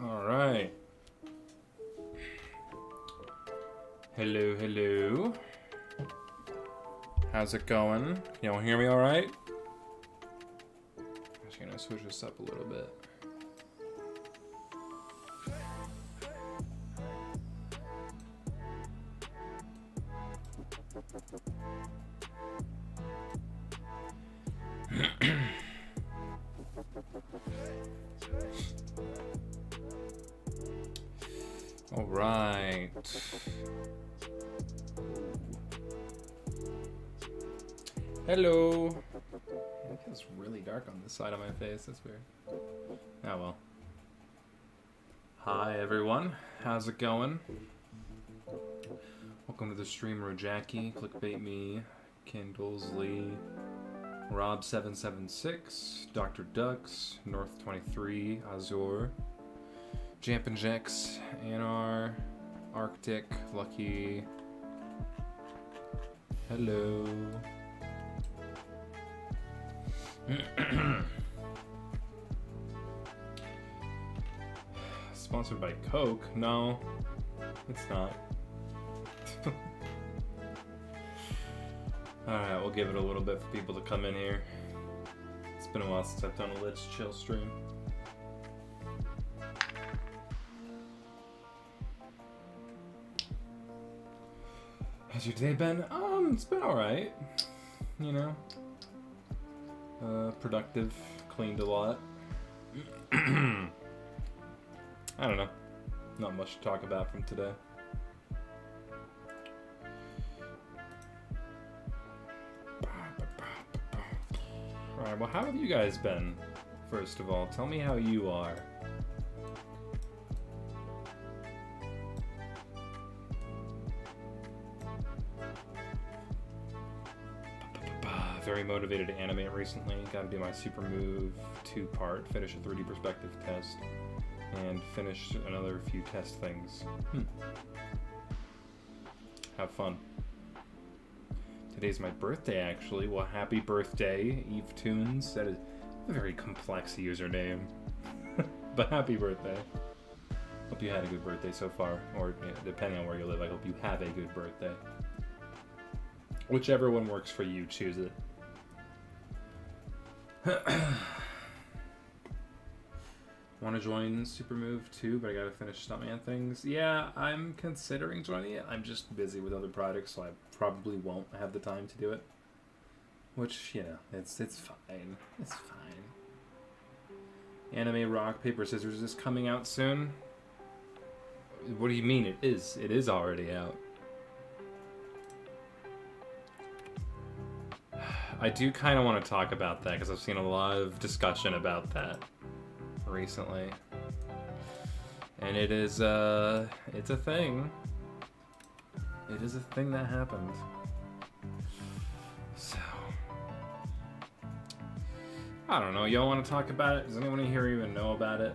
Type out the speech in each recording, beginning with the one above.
All right. Hello, hello. How's it going? Can y'all hear me all right? Actually, gonna switch this up a little bit. All right. Hello. It feels really dark on this side of my face. That's weird. Oh well. Hi everyone. How's it going? Welcome to the stream, Rojackie, Clickbait Me, Kindlesley, Rob776, Dr. Ducks, North 23, Azure, Jampin' Jex, Anar, Arctic, Lucky. Hello. Sponsored by Coke? No, it's not. Alright, we'll give it a little bit for people to come in here. It's been a while since I've done a Let's Chill stream. How's your day been? It's been alright. you know. Productive, cleaned a lot. I don't know. Not much to talk about from today. Alright, well, how have you guys been? First of all, tell me how you are. Very motivated to animate recently. Gotta do my Super Move 2-part, finish a 3D perspective test, and finish another few test things. Have fun. Today's my birthday, actually. Well, happy birthday, Eve Tunes. That is a very complex username. But happy birthday. Hope you had a good birthday so far, or depending on where you live, I hope you have a good birthday. Whichever one works for you, choose it. Want to join Super Move too, but I gotta finish Stuntman things. Yeah, I'm considering joining it. I'm just busy with other projects, so I probably won't have the time to do it. Which, you know, it's fine. It's fine. Anime Rock, Paper, Scissors is coming out soon. What do you mean it is? It is already out. I do kind of want to talk about that because I've seen a lot of discussion about that recently, and it is it's a thing. It is a thing that happened. So I don't know. Y'all want to talk about it? Does anyone here even know about it?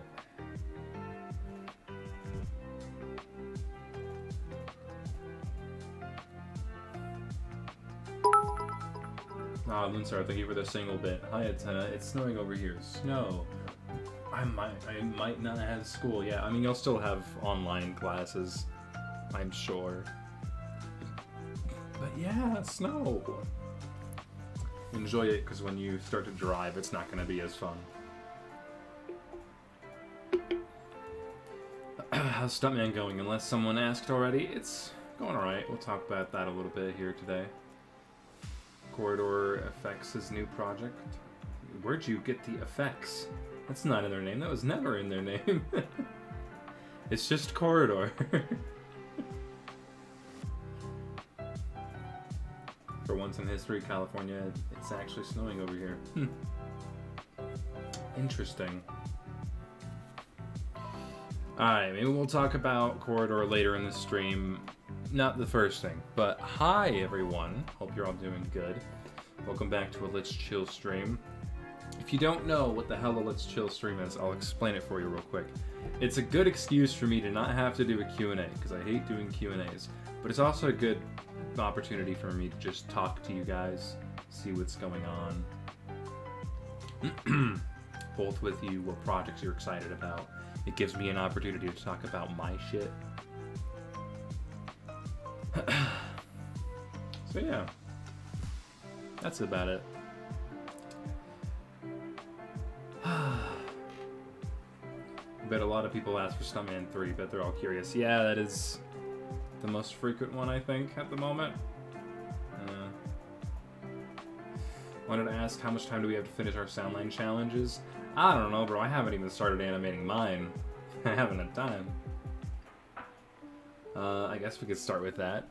Lunsar, thank you for the single bit. Hi, Antenna. It's snowing over here. Snow. I might not have school. Yeah, I mean, you'll still have online classes, I'm sure. But yeah, snow. Enjoy it, because when you start to drive, it's not going to be as fun. How's Stuntman going? Unless someone asked already, it's going alright. We'll talk about that a little bit here today. Corridor Effects' new project. Where'd you get the effects? That's not in their name. That was never in their name. It's just Corridor. For once in history, California, it's actually snowing over here. Interesting. Alright, maybe we'll talk about Corridor later in the stream. Not the first thing, but hi everyone. Hope you're all doing good. Welcome back to a Let's Chill stream. If you don't know what the hell a Let's Chill stream is, I'll explain it for you real quick. It's a good excuse for me to not have to do a Q&A, because I hate doing Q&As. But it's also a good opportunity for me to just talk to you guys, see what's going on. Both with you, what projects you're excited about. It gives me an opportunity to talk about my shit. So yeah, that's about it. Bet a lot of people ask for Stuntman 3, but they're all curious. Yeah, that is the most frequent one, I think, at the moment. Wanted to ask, how much time do we have to finish our Soundline challenges? I don't know, bro. I haven't even started animating mine. I haven't had time. I guess we could start with that.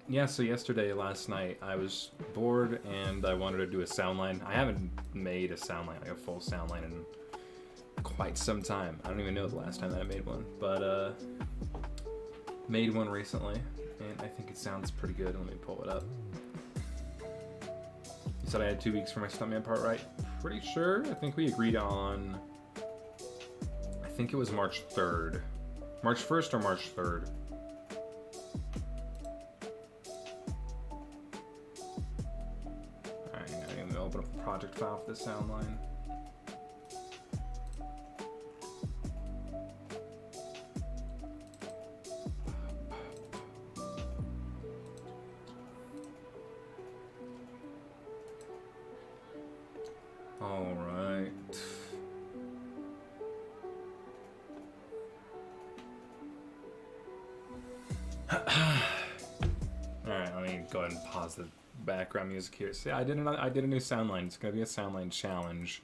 Yeah, so last night, I was bored and I wanted to do a soundline. I haven't made a soundline, like a full soundline, in quite some time. I don't even know the last time that I made one, but made one recently, and I think it sounds pretty good. Let me pull it up. You said I had 2 weeks for my Stuntman part, right? Pretty sure. I think we agreed on, I think it was March 3rd. March 1st or March 3rd. Alright, I'm gonna open up the project file for the soundline. Alright. Alright, let me go ahead and pause the background music here. See, I did a new sound line. It's gonna be a sound line challenge.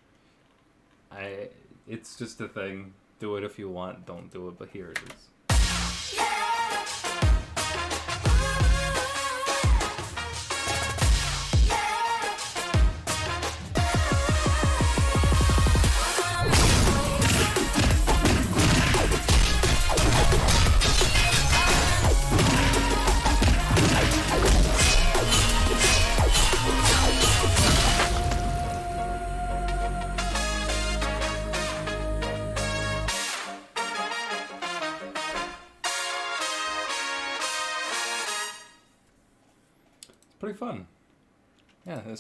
It's just a thing. Do it if you want. Don't do it, but here it is. Pretty fun. Yeah, it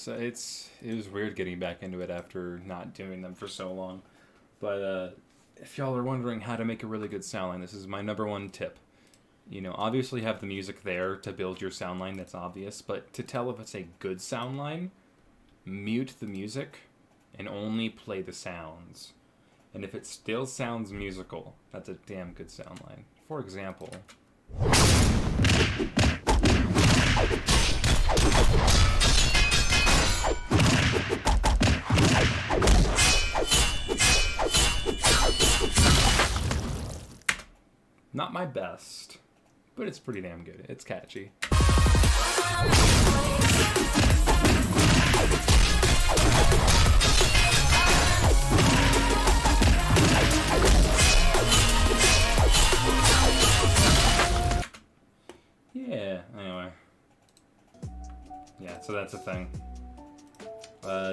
was weird getting back into it after not doing them for so long. But if y'all are wondering how to make a really good sound line, this is my number one tip. You know, obviously have the music there to build your sound line, that's obvious, but to tell if it's a good sound line, mute the music and only play the sounds. And if it still sounds musical, that's a damn good sound line. For example... Not my best, but it's pretty damn good. It's catchy. Yeah, anyway. Yeah, so that's a thing.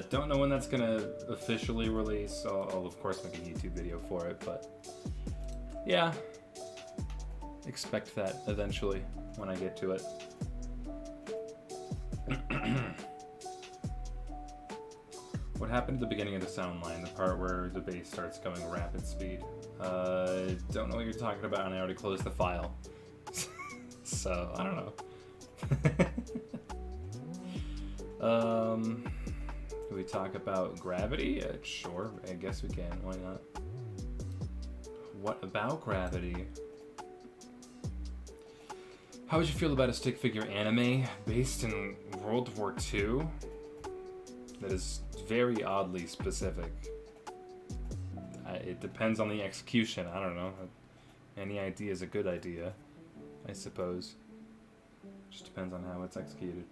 Don't know when that's gonna officially release. I'll of course make a YouTube video for it, but yeah. Expect that eventually when I get to it. What happened at the beginning of the sound line, the part where the bass starts going rapid speed? Don't know what you're talking about, and I already closed the file. So, I don't know. Can we talk about gravity? Sure, I guess we can. Why not? What about gravity? How would you feel about a stick figure anime based in World War II? That is very oddly specific. It depends on the execution. I don't know. Any idea is a good idea, I suppose. Just depends on how it's executed.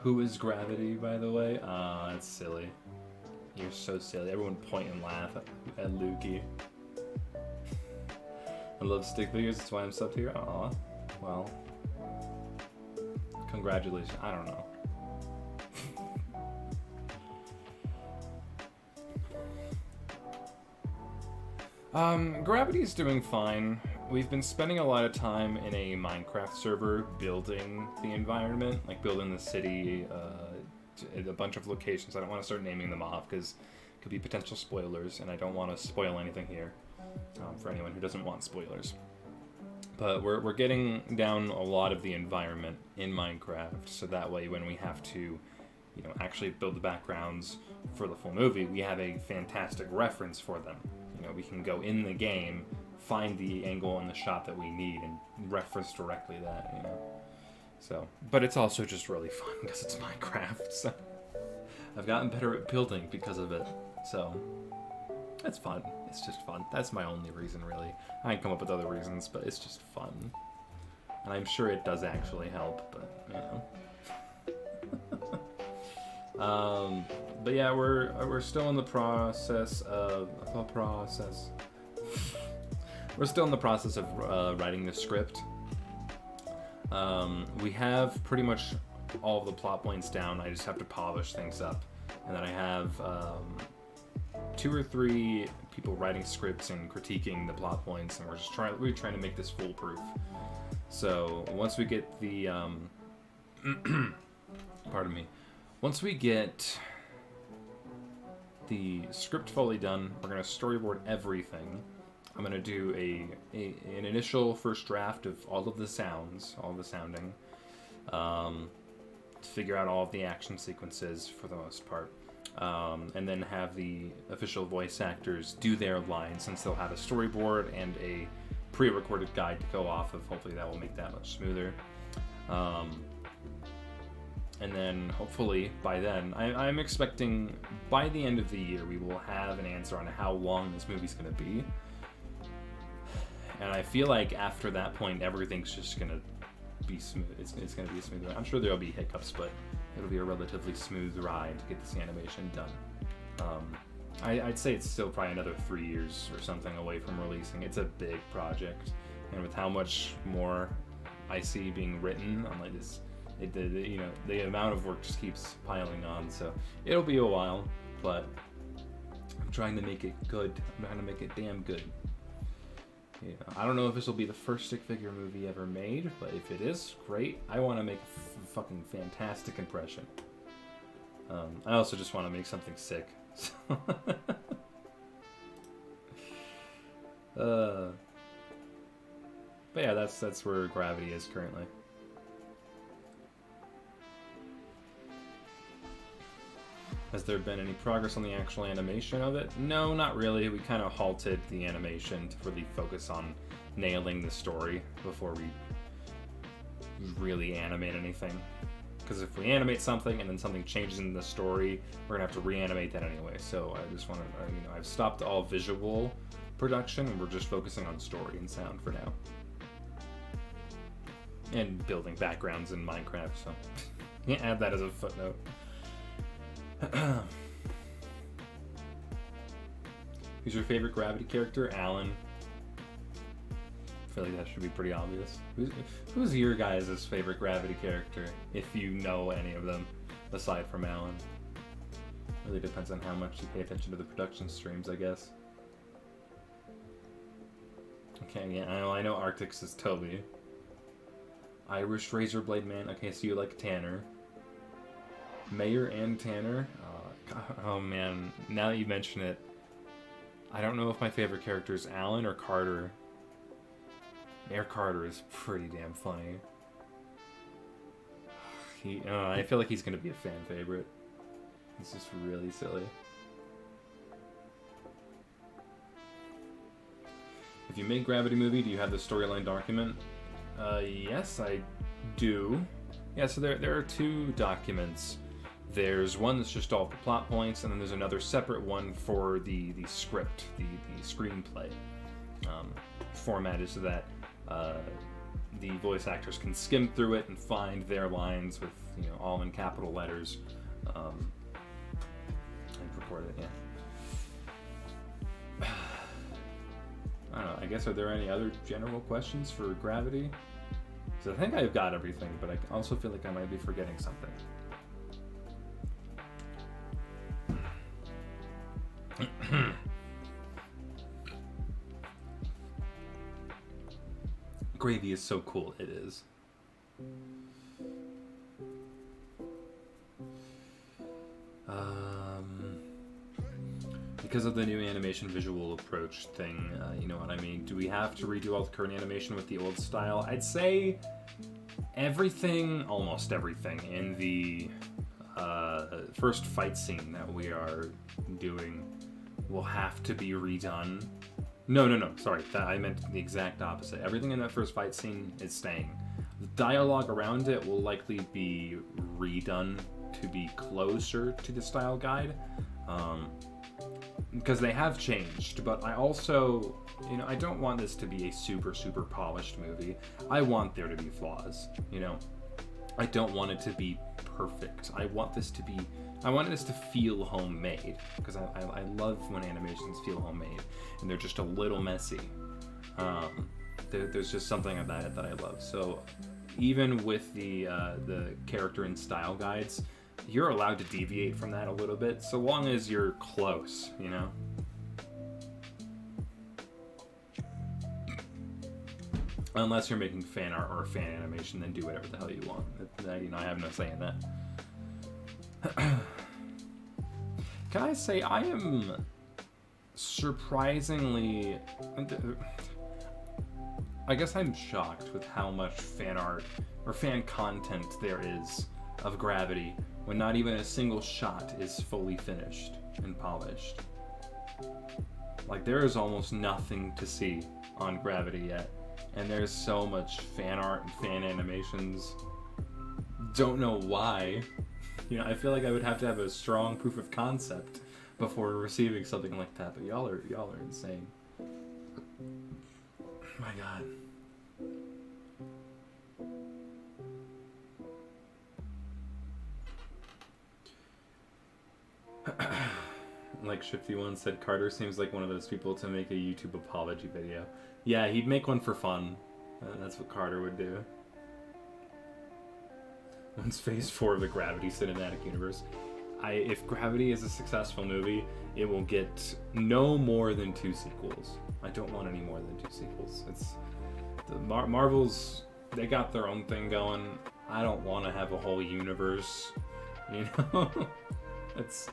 Who is Gravity, by the way? That's silly. You're so silly. Everyone point and laugh at Lukey. I love stick figures, that's why I'm subbed here. Aw, well. Congratulations. I don't know. Gravity's doing fine. We've been spending a lot of time in a Minecraft server building the environment, like building the city, a bunch of locations. I don't want to start naming them off because it could be potential spoilers, and I don't want to spoil anything here for anyone who doesn't want spoilers. But we're getting down a lot of the environment in Minecraft, so that way when we have to, you know, actually build the backgrounds for the full movie, we have a fantastic reference for them. You know, we can go in the game, find the angle and the shot that we need, and reference directly that, you know. So, but it's also just really fun because it's Minecraft, so I've gotten better at building because of it, so it's fun. It's just fun. That's my only reason, really. I can come up with other reasons, but it's just fun. And I'm sure it does actually help, but, you know. But yeah, we're still in the process of... We're still in the process of writing the script. We have pretty much all of the plot points down. I just have to polish things up. And then I have 2 or 3 people writing scripts and critiquing the plot points, and we're trying to make this foolproof. So once we get the pardon me. Once we get the script fully done, we're gonna storyboard everything. I'm gonna do an initial first draft of all of the sounds, all the sounding, figure out all of the action sequences for the most part. And then have the official voice actors do their lines, since they'll have a storyboard and a pre-recorded guide to go off of. Hopefully that will make that much smoother. And then hopefully by then, I'm expecting by the end of the year we will have an answer on how long this movie's going to be. And I feel like after that point, everything's just going to be smooth. It's going to be a smooth ride. I'm sure there'll be hiccups, but it'll be a relatively smooth ride to get this animation done. I'd say it's still probably another 3 years or something away from releasing. It's a big project, and with how much more I see being written on like this, the amount of work just keeps piling on. So it'll be a while, but I'm trying to make it good. I'm trying to make it damn good. I don't know if this will be the first stick figure movie ever made, but if it is, great. I want to make a fucking fantastic impression. I also just want to make something sick. But yeah, that's where Gravity is currently. Has there been any progress on the actual animation of it? No, not really. We kind of halted the animation to really focus on nailing the story before we really animate anything. Because if we animate something and then something changes in the story, we're gonna have to reanimate that anyway. So I just want to, I've stopped all visual production and we're just focusing on story and sound for now. And building backgrounds in Minecraft, so yeah, add that as a footnote. Who's your favorite Gravity character? Alan. I feel like that should be pretty obvious. Who's your guys' favorite Gravity character, if you know any of them, aside from Alan? Really depends on how much you pay attention to the production streams, I guess. Okay, yeah, I know Arctic's is Toby. Irish Razorblade Man. Okay, so you like Tanner. Mayor and Tanner. Oh man, now that you mention it, I don't know if my favorite character is Alan or Carter. Mayor Carter is pretty damn funny. I feel like he's gonna be a fan favorite. He's just really silly. If you make Gravity movie, do you have the storyline document? Yes, I do. Yeah, so there are 2 documents. There's one that's just all the plot points, and then there's another separate one for the script, the screenplay, formatted so that the voice actors can skim through it and find their lines with, all in capital letters, and record it. Yeah. I don't know. I guess, are there any other general questions for Gravity? Because I think I've got everything, but I also feel like I might be forgetting something. Gravy is so cool, it is. Because of the new animation visual approach thing, you know what I mean? Do we have to redo all the current animation with the old style? I'd say everything, almost everything, in the first fight scene that we are doing will have to be redone. No, sorry, I meant the exact opposite. Everything in that first fight scene is staying. The dialogue around it will likely be redone to be closer to the style guide, because they have changed, but I also, I don't want this to be a super polished movie. I want there to be flaws, I don't want it to be perfect. I want this to feel homemade, because I love when animations feel homemade and they're just a little messy. There's just something about it that I love. So even with the character and style guides, you're allowed to deviate from that a little bit, so long as you're close, Unless you're making fan art or fan animation, then do whatever the hell you want. I have no say in that. Can I say I am surprisingly... I guess I'm shocked with how much fan art or fan content there is of Gravity when not even a single shot is fully finished and polished. Like, there is almost nothing to see on Gravity yet, and there's so much fan art and fan animations. Don't know why. You know, I feel like I would have to have a strong proof of concept before receiving something like that, but y'all are insane. My God. Like Shifty One said, Carter seems like one of those people to make a YouTube apology video. Yeah, he'd make one for fun. That's what Carter would do. Once Phase 4 of the Gravity Cinematic Universe. If Gravity is a successful movie, it will get no more than 2 sequels. I don't want any more than 2 sequels. It's the Marvel's, they got their own thing going. I don't want to have a whole universe, you know? That's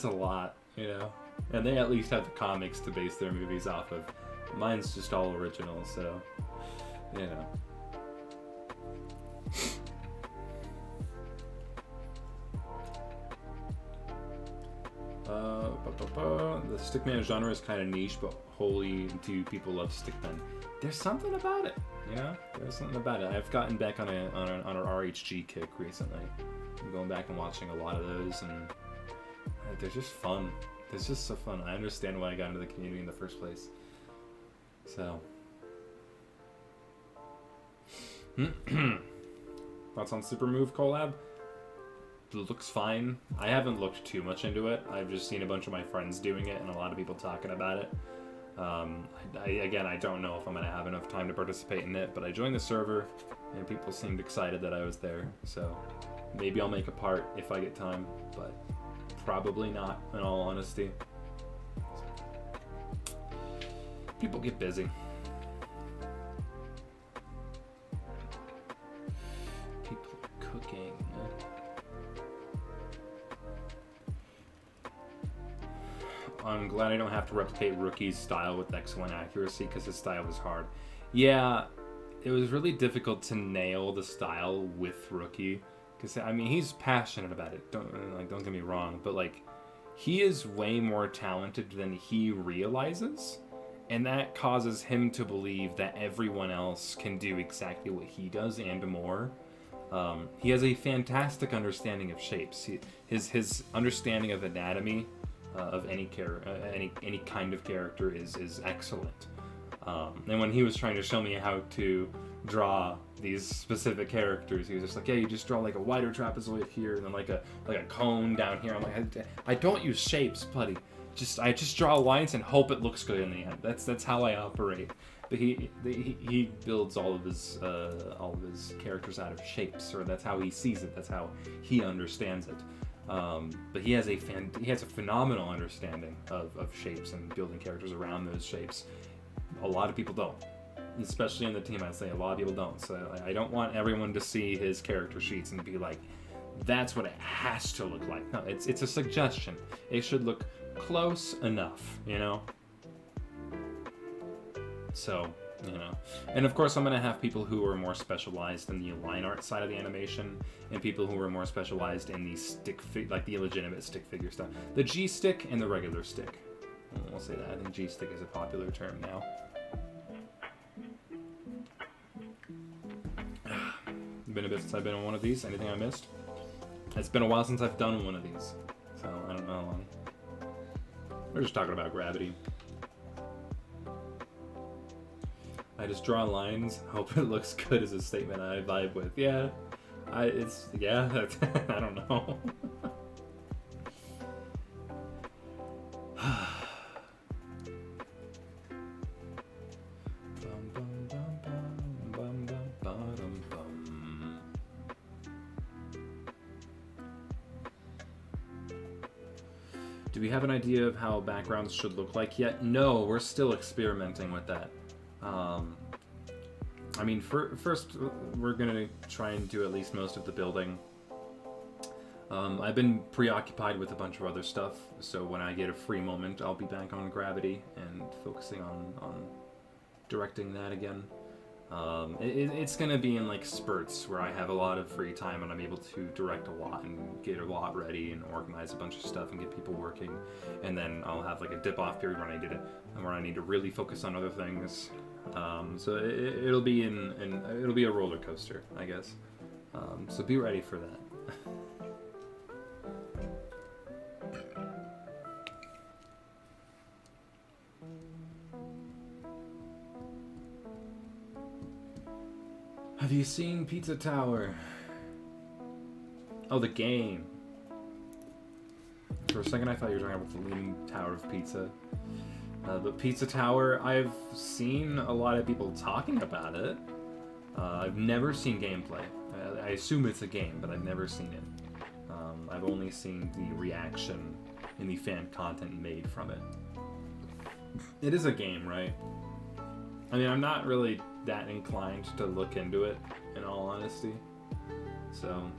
a lot, you know? And they at least have the comics to base their movies off of. Mine's just all original, so, you know. The stickman genre is kind of niche, but holy do people love stickmen. There's something about it, you know? There's something about it. I've gotten back on an RHG kick recently. I'm going back and watching a lot of those, and they're just fun. It's just so fun. I understand why I got into the community in the first place. So. Thoughts on Super Move collab? Looks fine. I haven't looked too much into it. I've just seen a bunch of my friends doing it and a lot of people talking about it. I don't know if I'm going to have enough time to participate in it, but I joined the server and people seemed excited that I was there. So maybe I'll make a part if I get time, but probably not, in all honesty. People get busy. People are cooking. I'm glad I don't have to replicate Rookie's style with excellent accuracy because his style was hard. Yeah, it was really difficult to nail the style with Rookie because, I mean, he's passionate about it. Don't get me wrong, but like, he is way more talented than he realizes, and that causes him to believe that everyone else can do exactly what he does and more. He has a fantastic understanding of shapes. His understanding of anatomy of any kind of character is excellent. And when he was trying to show me how to draw these specific characters, he was just like, yeah, you just draw like a wider trapezoid here and then like a cone down here. I'm like, I don't use shapes, buddy. I just draw lines and hope it looks good in the end. That's how I operate. But he builds all of his characters out of shapes, or that's how he sees it. That's how he understands it. But he has a phenomenal understanding of shapes and building characters around those shapes. A lot of people don't, especially in the team. I'd say a lot of people don't. So I don't want everyone to see his character sheets and be like, "That's what it has to look like." No, it's a suggestion. It should look close enough, you know. So, you know, and of course I'm going to have people who are more specialized in the line art side of the animation, and people who are more specialized in the like the illegitimate stick figure stuff. The G stick and the regular stick. We'll say that. I think G stick is a popular term now. Been a bit since I've been on one of these. Anything I missed? It's been a while since I've done one of these, so I don't know how long. We're just talking about Gravity. I just draw lines, hope it looks good as a statement I vibe with. Yeah, I don't know. Do we have an idea of how backgrounds should look like yet? No, we're still experimenting with that. I mean, first, we're going to try and do at least most of the building. I've been preoccupied with a bunch of other stuff, so when I get a free moment, I'll be back on Gravity and focusing on directing that again. It's gonna be in like spurts where I have a lot of free time and I'm able to direct a lot and get a lot ready and organize a bunch of stuff and get people working, and then I'll have like a dip off period where I need to really focus on other things. So it'll be it'll be a roller coaster, I guess. So be ready for that. Have you seen Pizza Tower? Oh, the game. For a second I thought you were talking about the Leaning Tower of Pizza. But Pizza Tower, I've seen a lot of people talking about it. I've never seen gameplay. I assume it's a game, but I've never seen it. I've only seen the reaction and the fan content made from it. It is a game, right? I mean, I'm not really that inclined to look into it, in all honesty. So,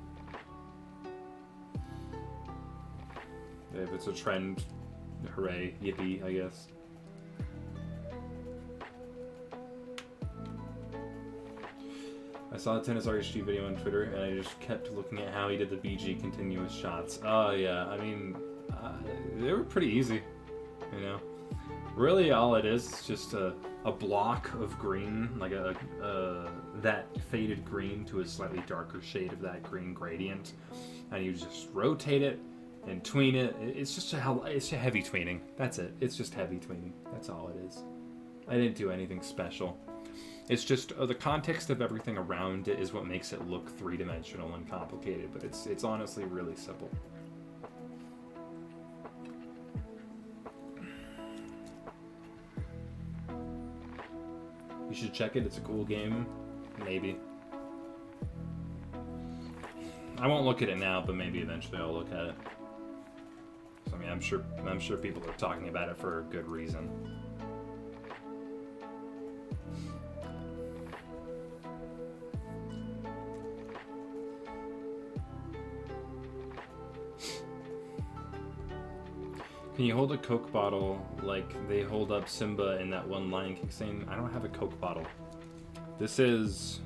if it's a trend, hooray, yippee, I guess. I saw the Tennis RHG video on Twitter, and I just kept looking at how he did the BG continuous shots. Oh yeah, I mean, they were pretty easy, you know? Really all it is just a block of green, like that faded green to a slightly darker shade of that green gradient, and you just rotate it and tween it. It's just it's a heavy tweening. That's it. It's just heavy tweening. That's all it is. I didn't do anything special. It's just the context of everything around it is what makes it look three-dimensional and complicated, but it's honestly really simple. You should check it. It's a cool game. Maybe. I won't look at it now, but maybe eventually I'll look at it. So, I mean, I'm sure people are talking about it for a good reason. Can you hold a Coke bottle like they hold up Simba in that one Lion King scene? I don't have a Coke bottle. This is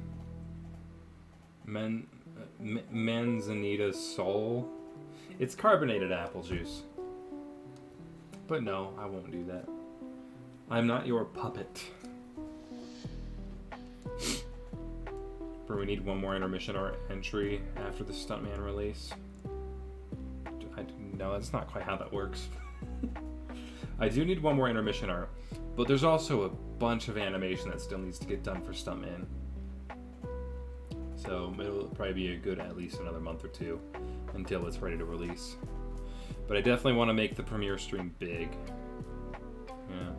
Manzanita Sol. It's carbonated apple juice. But no, I won't do that. I'm not your puppet. But we need one more intermission art entry after the Stuntman release. No, that's not quite how that works. I do need one more intermission art, but there's also a bunch of animation that still needs to get done for Stuntman. So it'll probably be a good at least another month or two until it's ready to release. But I definitely want to make the premiere stream big. Yeah.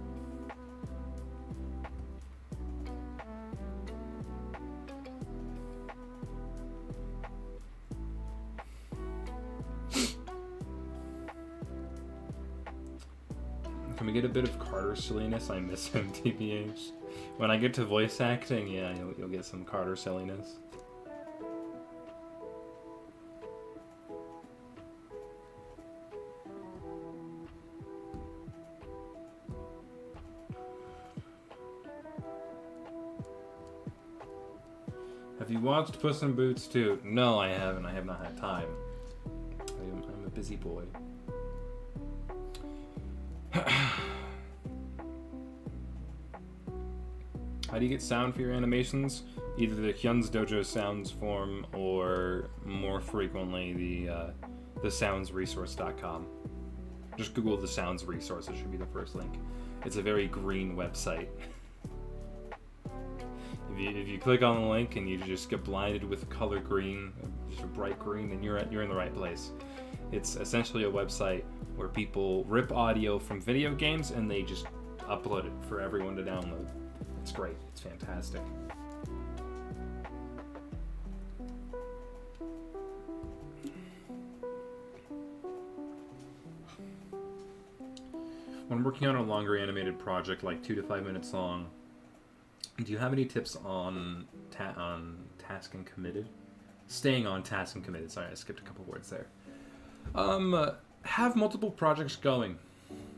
Can we get a bit of Carter silliness? I miss him, TBH. When I get to voice acting, yeah, you'll get some Carter silliness. Have you watched Puss in Boots 2? No, I haven't. I have not had time. I'm a busy boy. How do you get sound for your animations? Either the Hyun's Dojo sounds form or more frequently the soundsresource.com. Just Google the sounds resource, it should be the first link. It's a very green website. If you click on the link and you just get blinded with color green, just a bright green, then you're in the right place. It's essentially a website where people rip audio from video games and they just upload it for everyone to download. It's great. It's fantastic. When working on a longer animated project, like 2 to 5 minutes long, do you have any tips on task and committed? Staying on task and committed. Sorry, I skipped a couple words there. Have multiple projects going.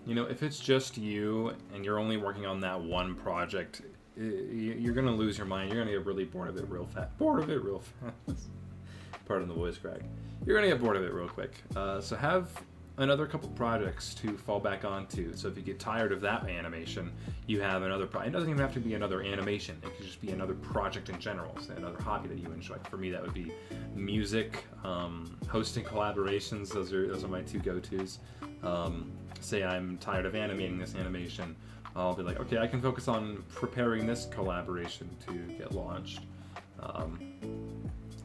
You know, if it's just you and you're only working on that one project, you're gonna lose your mind. You're gonna get really bored of it real fast. Pardon the voice crack. You're gonna get bored of it real quick. So have another couple projects to fall back onto. So if you get tired of that animation, you have another. It doesn't even have to be another animation. It could just be another project in general. So another hobby that you enjoy. For me, that would be music, hosting collaborations. Those are my two go-tos. Say I'm tired of animating this animation, I'll be like, okay, I can focus on preparing this collaboration to get launched.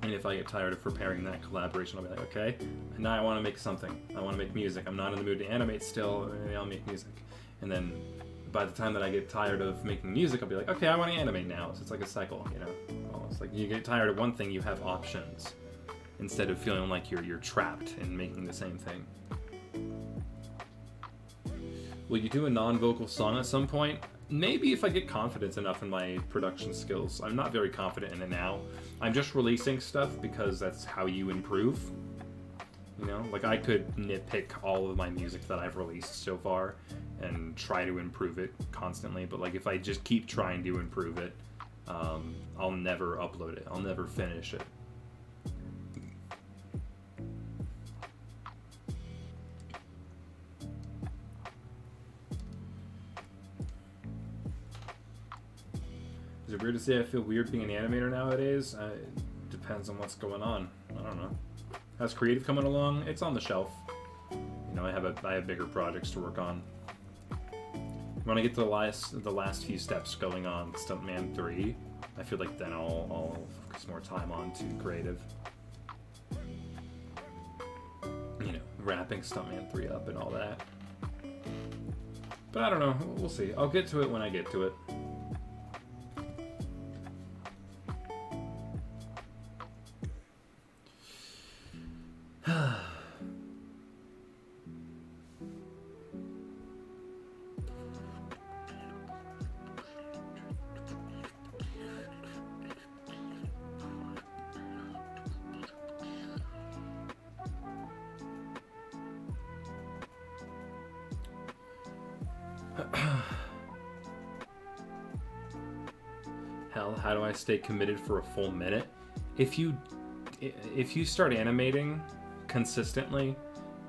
And if I get tired of preparing that collaboration, I'll be like, okay, now I want to make something. I want to make music. I'm not in the mood to animate still. Maybe I'll make music. And then by the time that I get tired of making music, I'll be like, okay, I want to animate now. So it's like a cycle, you know. Almost like you get tired of one thing, you have options instead of feeling like you're trapped in making the same thing. Will you do a non-vocal song at some point? Maybe if I get confidence enough in my production skills. I'm not very confident in it now. I'm just releasing stuff because that's how you improve. You know, like I could nitpick all of my music that I've released so far and try to improve it constantly, but like if I just keep trying to improve it, I'll never upload it. I'll never finish it. Is it weird to say I feel weird being an animator nowadays? It depends on what's going on. I don't know. How's creative coming along? It's on the shelf. You know, I have bigger projects to work on. When I get to the last few steps going on Stuntman 3, I feel like then I'll focus more time on to creative. You know, wrapping Stuntman 3 up and all that. But I don't know. We'll see. I'll get to it when I get to it. Hell, how do I stay committed for a full minute? If you start animating consistently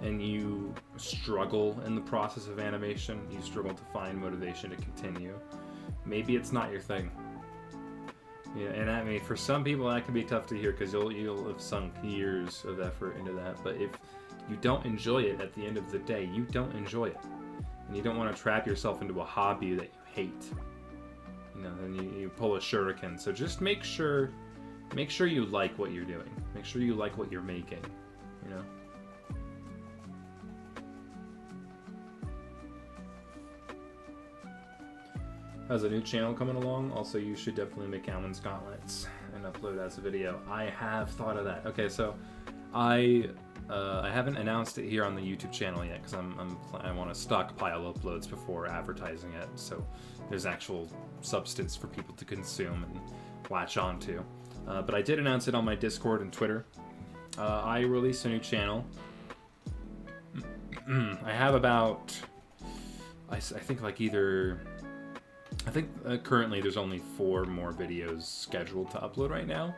and you struggle in the process of animation, you struggle to find motivation to continue, maybe it's not your thing. Yeah, and I mean, for some people that can be tough to hear because you'll have sunk years of effort into that. But if you don't enjoy it at the end of the day, you don't enjoy it. And you don't want to trap yourself into a hobby that you hate. You know, then you pull a shuriken. So just make sure you like what you're doing. Make sure you like what you're making. You know. How's a new channel coming along? Also, you should definitely make Alan's Gauntlets and upload as a video. I have thought of that. Okay, so I haven't announced it here on the YouTube channel yet because I want to stockpile uploads before advertising it, so there's actual substance for people to consume and latch onto. But I did announce it on my Discord and Twitter. I released a new channel. I have about, I think like either, I think currently there's only 4 more videos scheduled to upload right now.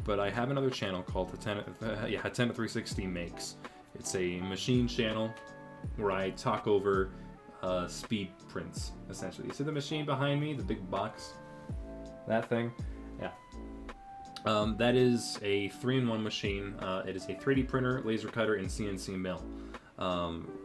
But I have another channel called Hatena360 Makes. It's a machine channel where I talk over speed prints, essentially. You see the machine behind me, the big box? That thing? Yeah. That is a 3-in-1 machine. It is a 3D printer, laser cutter, and CNC mill.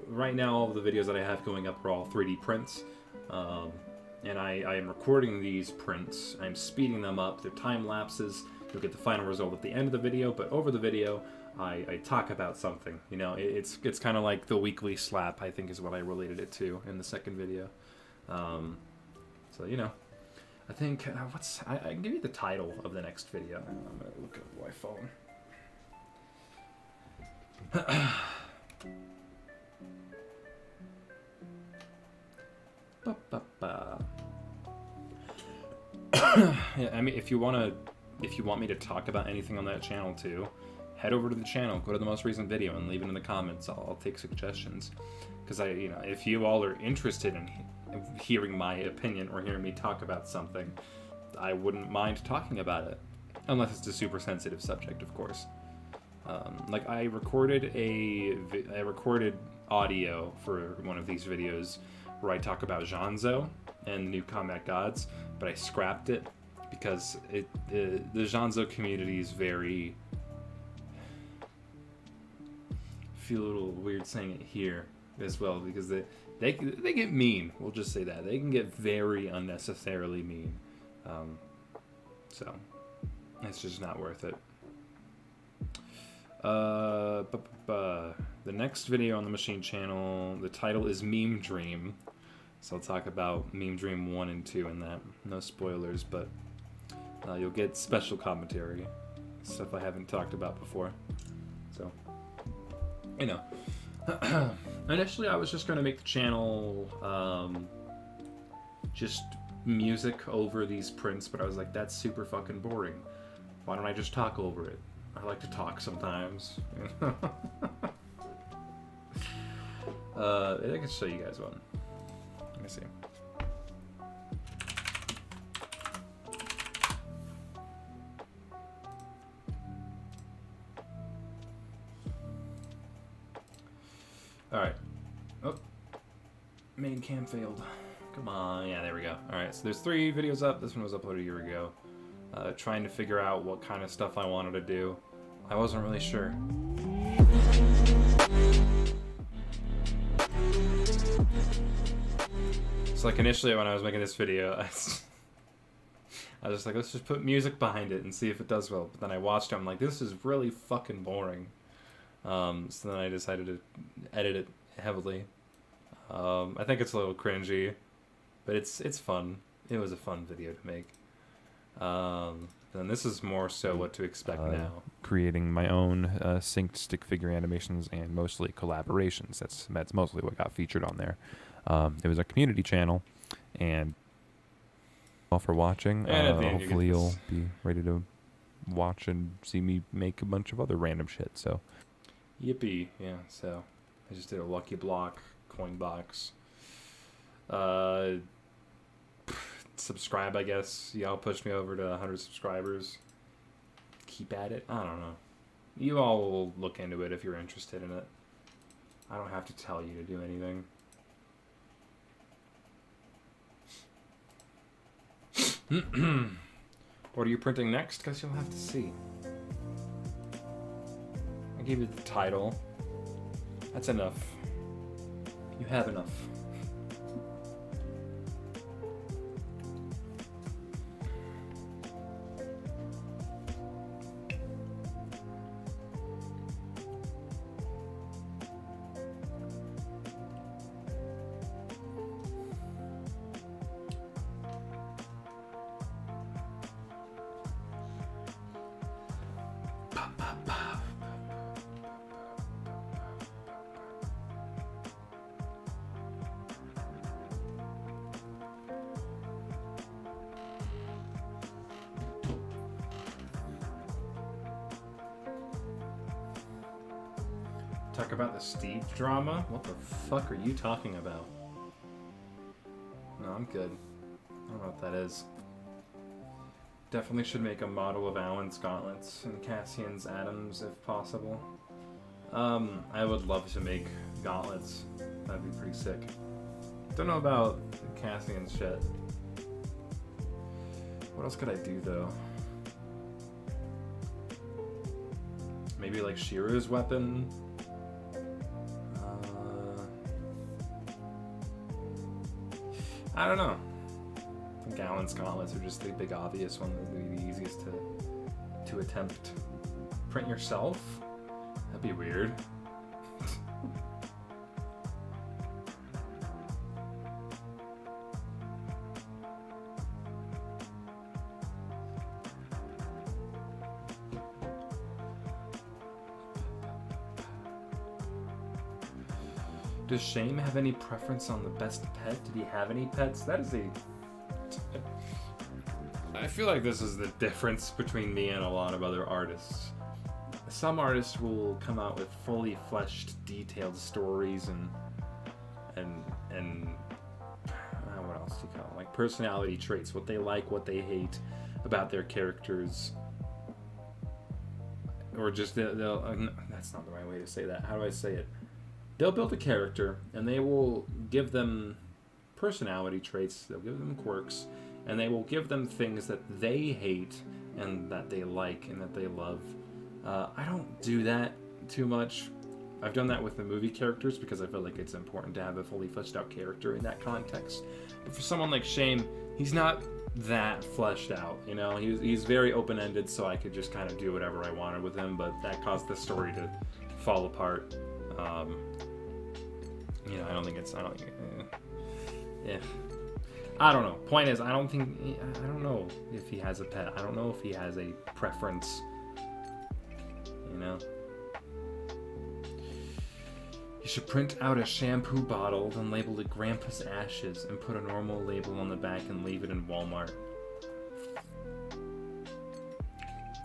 Right now, all of the videos that I have going up are all 3D prints. And I am recording these prints. I'm speeding them up. They're time lapses. You'll get the final result at the end of the video, but over the video, I talk about something. You know, it's kind of like the weekly slap, I think is what I related it to in the second video. So, you know, I think, I can give you the title of the next video. I'm going to look at my phone. Yeah, I mean, if you want me to talk about anything on that channel too, head over to the channel, go to the most recent video, and leave it in the comments. I'll take suggestions, because if you all are interested in hearing my opinion or hearing me talk about something, I wouldn't mind talking about it. Unless it's a super sensitive subject, of course. Like, I recorded audio for one of these videos where I talk about Janzo and New Combat Gods, but I scrapped it because the Janzo community is very... I feel a little weird saying it here as well, because they get mean. We'll just say that. They can get very unnecessarily mean. So, it's just not worth it. The next video on the Machine channel, the title is Meme Dream. So I'll talk about Meme Dream 1 and 2 in that. No spoilers, but you'll get special commentary. Stuff I haven't talked about before. So, you know. Initially, I was just going to make the channel just music over these prints, but I was like, that's super fucking boring. Why don't I just talk over it? I like to talk sometimes. I can show you guys one. Let me see. Alright. Oh. Main cam failed. Come on. Yeah, there we go. Alright, so there's 3 videos up. This one was uploaded a year ago. Trying to figure out what kind of stuff I wanted to do. I wasn't really sure. So like initially when I was making this video, I was just like, let's just put music behind it and see if it does well. But then I watched it, I'm like, this is really fucking boring. So then I decided to edit it heavily. I think it's a little cringy, but it's fun. It was a fun video to make. Then this is more so what to expect now. Creating my own synced stick figure animations and mostly collaborations. That's mostly what got featured on there. It was a community channel, and all for watching. Hopefully you'll be ready to watch and see me make a bunch of other random shit. So, yippee! Yeah. So I just did a Lucky Block coin box. Subscribe, I guess. Y'all pushed me over to 100 subscribers. Keep at it. I don't know. You all will look into it if you're interested in it. I don't have to tell you to do anything. What are you printing next? Guess you'll have to see. I gave you the title. That's enough. You have enough. Talk about the Steve drama? What the fuck are you talking about? No, I'm good. I don't know what that is. Definitely should make a model of Alan's gauntlets and Cassian's atoms if possible. I would love to make gauntlets. That'd be pretty sick. Don't know about Cassian's shit. What else could I do though? Maybe like Shiro's weapon? I don't know. I think Alan's gauntlets are just the big obvious one that would be the easiest to attempt. Print yourself? That'd be weird. Does Shame have any preference on the best pet? Did he have any pets? That is a... I feel like this is the difference between me and a lot of other artists. Some artists will come out with fully fleshed, detailed stories and you call them? Like personality traits, what they like, what they hate about their characters. Or just, that's not the right way to say that. How do I say it? They'll build a character, and they will give them personality traits, they'll give them quirks, and they will give them things that they hate and that they like and that they love. I don't do that too much. I've done that with the movie characters because I feel like it's important to have a fully fleshed out character in that context. But for someone like Shame, he's not that fleshed out, you know? He's very open-ended, so I could just kind of do whatever I wanted with him, but that caused the story to fall apart. You know, I don't think I don't know. Point is, I don't know if he has a pet. I don't know if he has a preference, you know? You should print out a shampoo bottle, then label it Grandpa's Ashes, and put a normal label on the back and leave it in Walmart.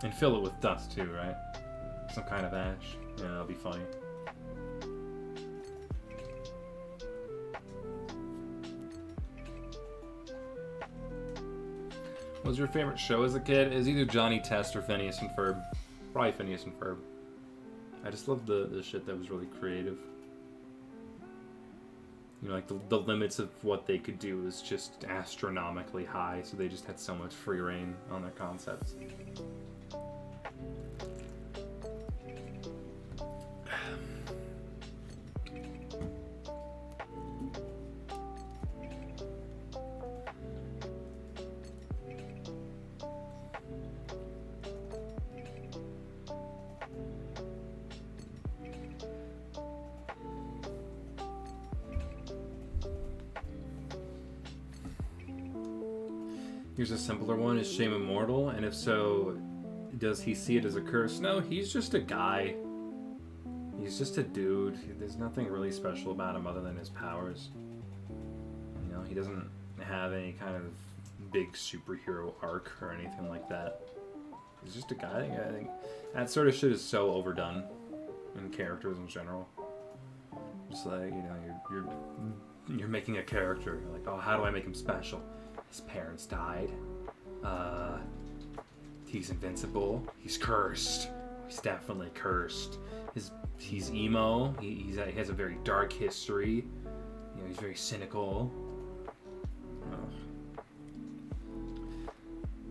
And fill it with dust too, right? Some kind of ash. Yeah, that'll be funny. What was your favorite show as a kid? It was either Johnny Test or Phineas and Ferb. Probably Phineas and Ferb. I just loved the shit that was really creative. You know, like the limits of what they could do was just astronomically high, so they just had so much free reign on their concepts. Here's a simpler one. Is Shame immortal? And if so, does he see it as a curse? No, he's just a guy. He's just a dude. There's nothing really special about him other than his powers. You know, he doesn't have any kind of big superhero arc or anything like that. He's just a guy. I think that sort of shit is so overdone in characters in general. Just like, you know, you're making a character. You're like, oh, how do I make him special? His parents died. He's invincible. He's cursed. He's definitely cursed. He's emo. He has a very dark history. You know, he's very cynical.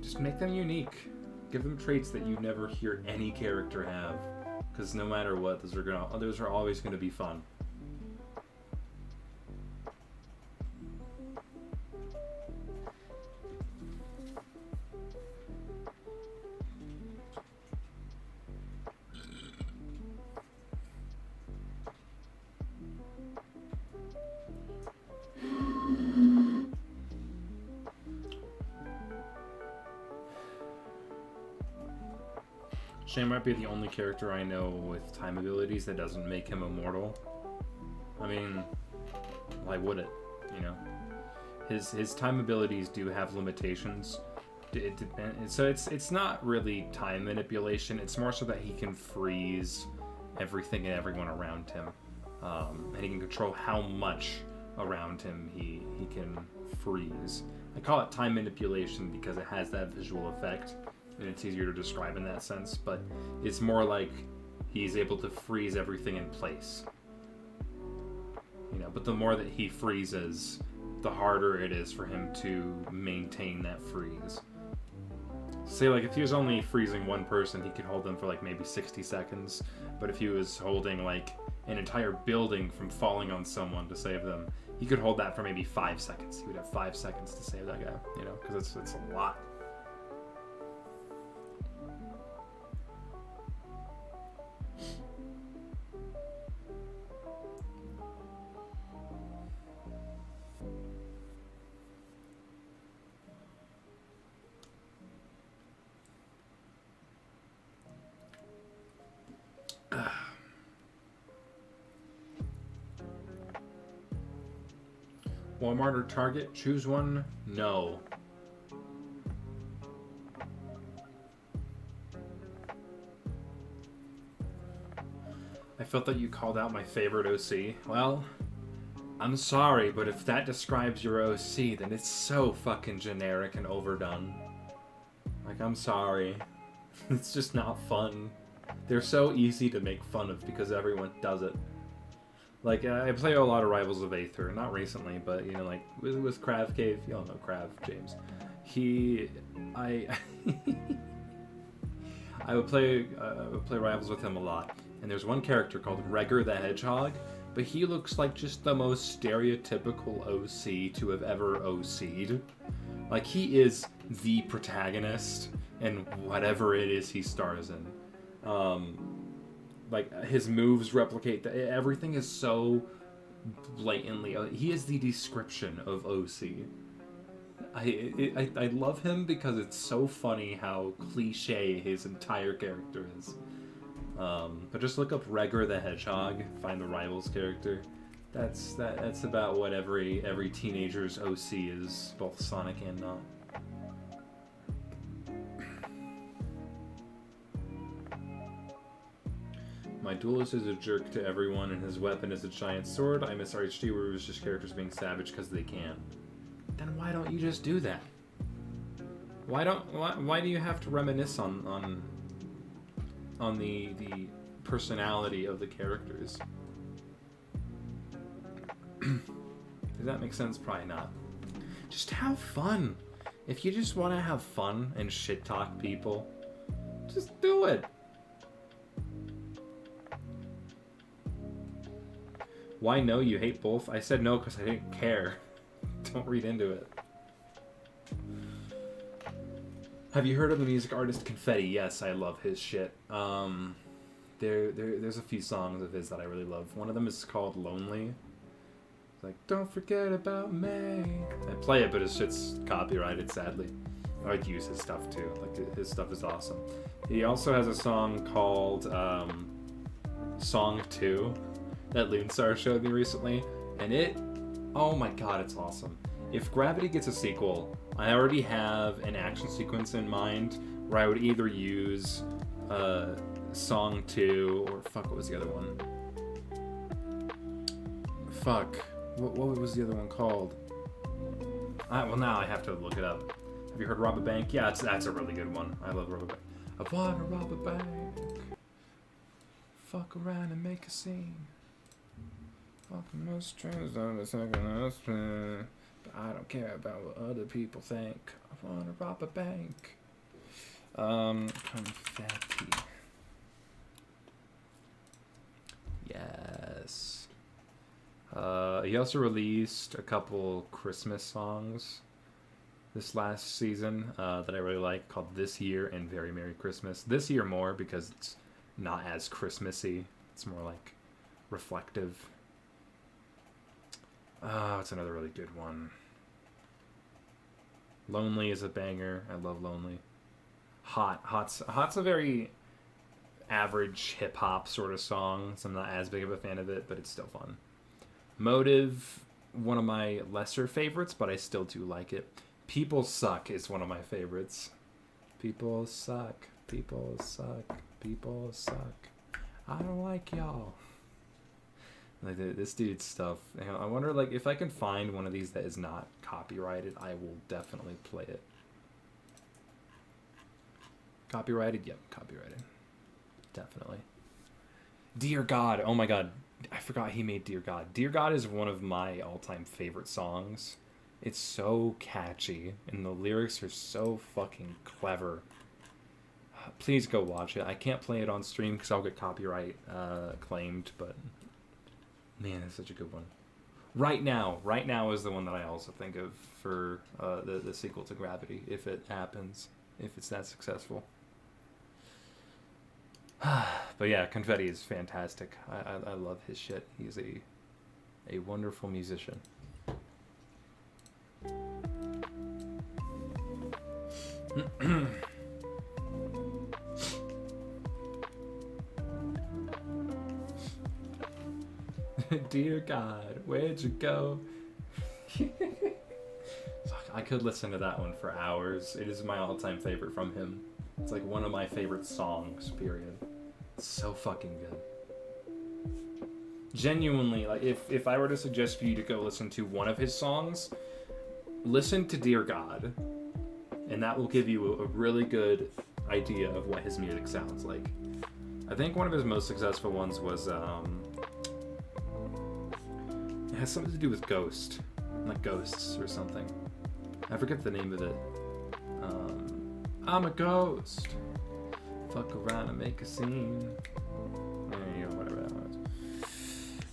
Just make them unique. Give them traits that you never hear any character have. Because no matter what, those are always gonna be fun. Shane might be the only character I know with time abilities that doesn't make him immortal. I mean, why would it? You know, his time abilities do have limitations. So it's not really time manipulation. It's more so that he can freeze everything and everyone around him, and he can control how much around him he can freeze. I call it time manipulation because it has that visual effect. And it's easier to describe in that sense, but it's more like he's able to freeze everything in place. You know, but the more that he freezes, the harder it is for him to maintain that freeze. Say, like, if he was only freezing one person, he could hold them for, like, maybe 60 seconds. But if he was holding, like, an entire building from falling on someone to save them, he could hold that for maybe 5 seconds. He would have 5 seconds to save that guy, you know, because it's a lot. Walmart or Target? Choose one? No. I felt that you called out my favorite OC. Well, I'm sorry, but if that describes your OC, then it's so fucking generic and overdone. Like, I'm sorry. It's just not fun. They're so easy to make fun of because everyone does it. Like, I play a lot of Rivals of Aether, not recently, but, you know, like, with Krav Cave, y'all know Krav, James. I would play Rivals with him a lot, and there's one character called Regger the Hedgehog, but he looks like just the most stereotypical OC to have ever OC'd. Like, he is the protagonist in whatever it is he stars in. Like, his moves replicate everything is so blatantly. He is the description of OC. I love him because it's so funny how cliche his entire character is. But just look up Regger the Hedgehog, find the Rivals character. That's about what every teenager's OC is, both Sonic and not. My duelist is a jerk to everyone, and his weapon is a giant sword. I miss RHD where it was just characters being savage because they can. Then why don't you just do that? Why do you have to reminisce on the personality of the characters? Does that make sense? Probably not. Just have fun. If you just want to have fun and shit talk people, just do it. Why no? You hate both? I said no because I didn't care. Don't read into it. Have you heard of the music artist Confetti? Yes, I love his shit. There's a few songs of his that I really love. One of them is called Lonely. It's like, don't forget about me. I play it, but his shit's copyrighted, sadly. I like to use his stuff too. Like, his stuff is awesome. He also has a song called Song 2 that Loonstar showed me recently, and oh my god, it's awesome. If Gravity gets a sequel, I already have an action sequence in mind where I would either use Song 2 or what was the other one? What was the other one called? Well, now I have to look it up. Have you heard Rob a Bank? Yeah, that's a really good one. I love Rob a Bank. I wanna rob a bank. Fuck around and make a scene. Fucking most trends on the second husband. But I don't care about what other people think. I wanna rob a bank. Confetti. Yes. He also released a couple Christmas songs this last season that I really like, called This Year and Very Merry Christmas. This year more because it's not as Christmassy. It's more like reflective. It's another really good one. Lonely is a banger. I love Lonely. Hot's a very average hip-hop sort of song, so I'm not as big of a fan of it, but it's still fun. Motive, one of my lesser favorites, but I still do like it. People Suck is one of my favorites. People suck. People suck. People suck. I don't like y'all. Like, this dude's stuff. I wonder, like, if I can find one of these that is not copyrighted, I will definitely play it. Copyrighted? Yep, copyrighted. Definitely. Dear God. Oh my God. I forgot he made Dear God. Dear God is one of my all-time favorite songs. It's so catchy, and the lyrics are so fucking clever. Please go watch it. I can't play it on stream because I'll get copyright claimed, but man, it's such a good one. Right Now is the one that I also think of for the sequel to Gravity, if it happens, if it's that successful. But yeah, Confetti is fantastic. I love his shit. He's a wonderful musician. Dear God, where'd you go? I could listen to that one for hours. It is my all-time favorite from him. It's like one of my favorite songs, period. It's so fucking good. genuinely, like, if I were to suggest for you to go listen to one of his songs, listen to Dear God, and that will give you a really good idea of what his music sounds like. I think one of his most successful ones was, it has something to do with ghosts or something. I forget the name of it. I'm a ghost. Fuck around and make a scene. Whatever that one is.